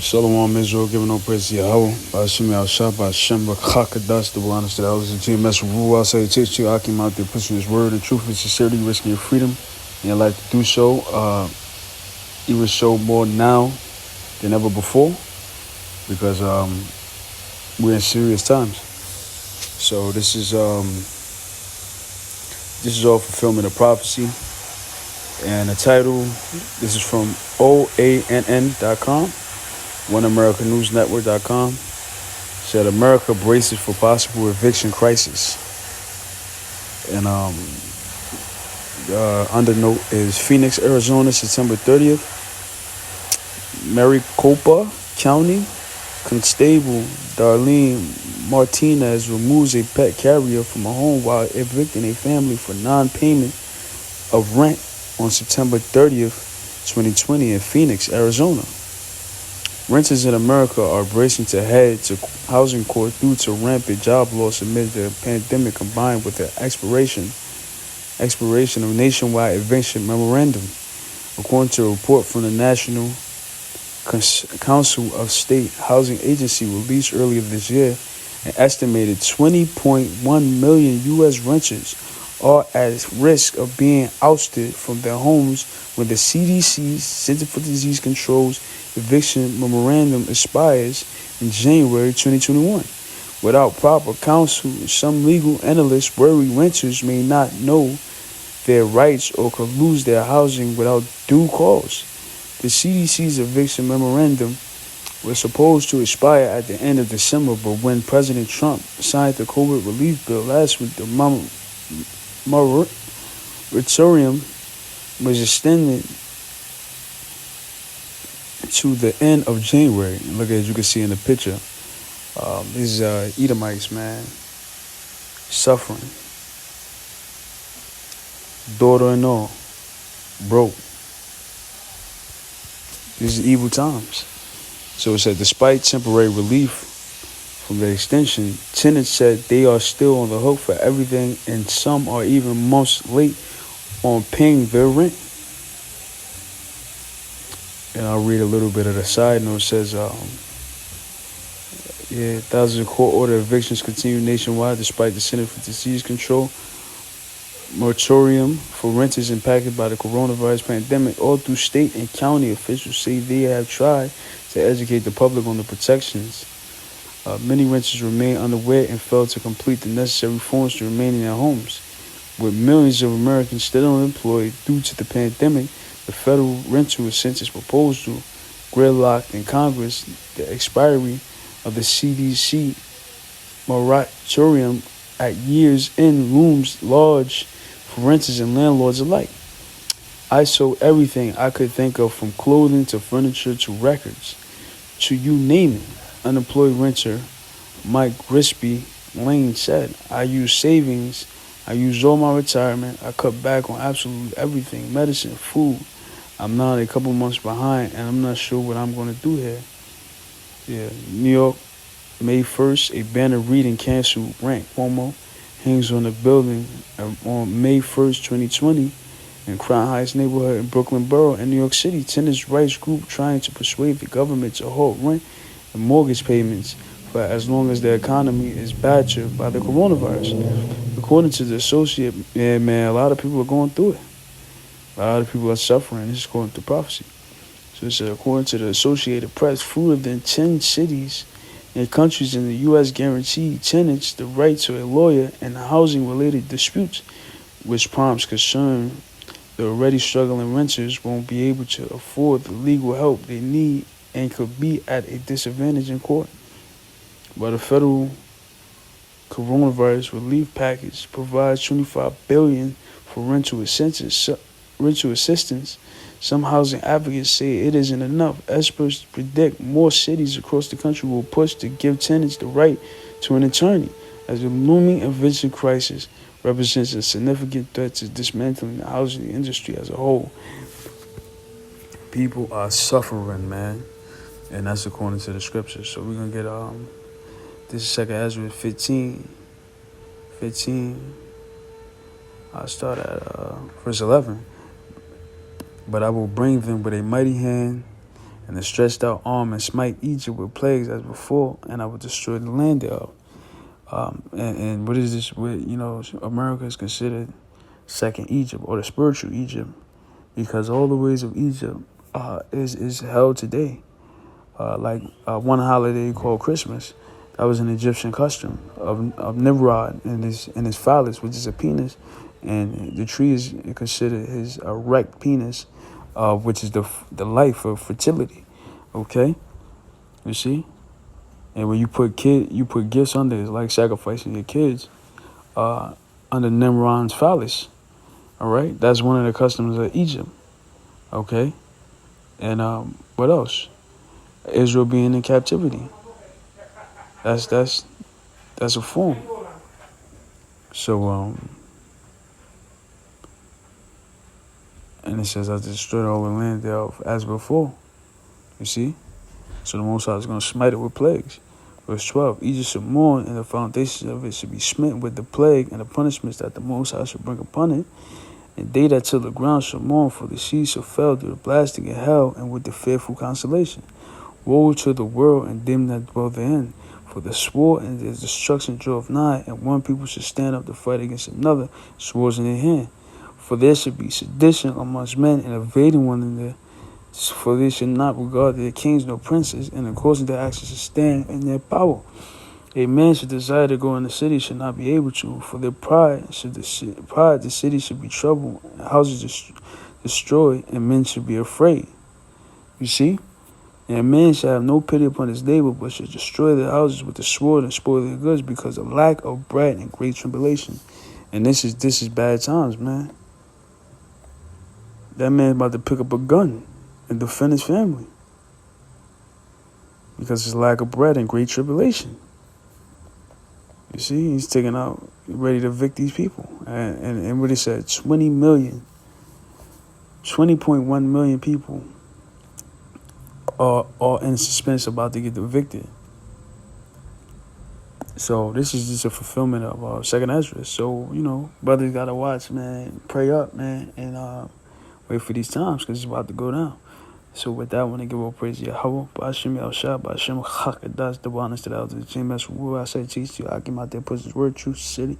Shalom Israel, giving no praise to Yahweh. Bashim Al Shabbat, Shem Rakakadas, the blindness to the elders, the GMS rule. I say, teach you, Akim out there, pushing his word and truth and sincerity, risking your freedom and your life to do so. Even so more now than ever before, because we're in serious times. So this is all fulfillment of prophecy. And the title, this is from OANN.com, OneAmericaNewsNetwork.com. Said America braces for possible eviction crisis. And undernote is Phoenix, Arizona, September 30th. Maricopa County Constable Darlene Martinez removes a pet carrier from a home while evicting a family for non-payment of rent on September 30th, 2020 in Phoenix, Arizona. Renters in America are bracing to head to housing court due to rampant job loss amid the pandemic combined with the expiration of nationwide eviction memorandum. According to a report from the National Council of State Housing Agency released earlier this year, an estimated 20.1 million U.S. renters are at risk of being ousted from their homes when the CDC's Center for Disease Control's eviction memorandum expires in January 2021. Without proper counsel, some legal analysts worry renters may not know their rights or could lose their housing without due cause. The CDC's eviction memorandum was supposed to expire at the end of December, but when President Trump signed the COVID relief bill last week, the moratorium was extended to the end of January. And look, as you can see in the picture, these Edomites, man, suffering, daughter-in-law, broke. These are evil times. So it said, despite temporary relief from the extension, tenants said they are still on the hook for everything, and some are even months late on paying their rent. And I'll read a little bit of the side note. It says, thousands of court-ordered evictions continue nationwide despite the Center for Disease Control moratorium for renters impacted by the coronavirus pandemic. All through state and county officials say they have tried to educate the public on the protections. Many renters remain unaware and fail to complete the necessary forms to remain in their homes. With millions of Americans still unemployed due to the pandemic, the federal rental assistance proposal gridlocked in Congress. The expiry of the CDC moratorium at year's end looms large for renters and landlords alike. I sold everything I could think of, from clothing to furniture to records, to you name it, unemployed renter Mike Grispy Lane said. I used savings, I used all my retirement, I cut back on absolutely everything, medicine, food. I'm now a couple months behind, and I'm not sure what I'm going to do here. New York, May 1st, a banner reading "Cancel Rent Cuomo" hangs on the building on May 1st, 2020, in Crown Heights neighborhood in Brooklyn Borough in New York City. Tenants' rights group trying to persuade the government to halt rent and mortgage payments for as long as the economy is battered by the coronavirus. According to the Associate, a lot of people are going through it. A lot of people are suffering. This is according to prophecy. So it said, according to the Associated Press, fewer than 10 cities and countries in the U.S. guarantee tenants the right to a lawyer in housing-related disputes, which prompts concern the already struggling renters won't be able to afford the legal help they need and could be at a disadvantage in court. But a federal coronavirus relief package provides $25 billion for rental assistance. Some housing advocates say it isn't enough. Experts predict more cities across the country will push to give tenants the right to an attorney, as the looming eviction crisis represents a significant threat to dismantling the housing industry as a whole. People are suffering, man, and that's according to the scriptures. So we're gonna get this is 2 Ezra 15. I'll start at verse 11. But I will bring them with a mighty hand and the stretched out arm and smite Egypt with plagues as before, and I will destroy the land thereof. And what is this? America is considered second Egypt or the spiritual Egypt because all the ways of Egypt is held today. One holiday called Christmas, that was an Egyptian custom of Nimrod and his phallus, which is a penis, and the tree is considered his erect penis, which is the life of fertility. Okay, you see, and when you put gifts under it, like sacrificing your kids under Nimrod's phallus. All right, that's one of the customs of Egypt. Okay, and what else? Israel being in captivity. That's a form. So and it says I destroyed all the land thereof as before. You see? So the Most High is gonna smite it with plagues. Verse 12, Egypt should mourn, and the foundations of it should be smitten with the plague and the punishments that the Most High should bring upon it. And they that till the ground shall mourn, for the sea shall fell through the blasting of hell, and with the fearful consolation. Woe to the world and them that dwell therein, for the sword and the destruction draweth nigh, and one people should stand up to fight against another, swords in their hand. For there should be sedition amongst men, and evading one another. For they should not regard their kings nor princes, and according to their actions should stand in their power. A man should desire to go in the city, should not be able to. For their pride, the city should be troubled, and houses destroyed, and men should be afraid. You see? And a man shall have no pity upon his neighbor, but should destroy their houses with the sword and spoil their goods because of lack of bread and great tribulation. And this is bad times, man. That man about to pick up a gun and defend his family because of lack of bread and great tribulation. You see, he's taking out, ready to evict these people. And what he said, 20.1 million people are in suspense about to get evicted. So this is just a fulfillment of Second Ezra. So, brothers got to watch, man, pray up, man, and wait for these times because it's about to go down. So with that, I want to give all praise to Yahweh, Ba'ashem Yahushua, Ba'ashem Chakadas, the wellness to the elders, the James, who I say, teach you, I give out their pushes, word, truth, city,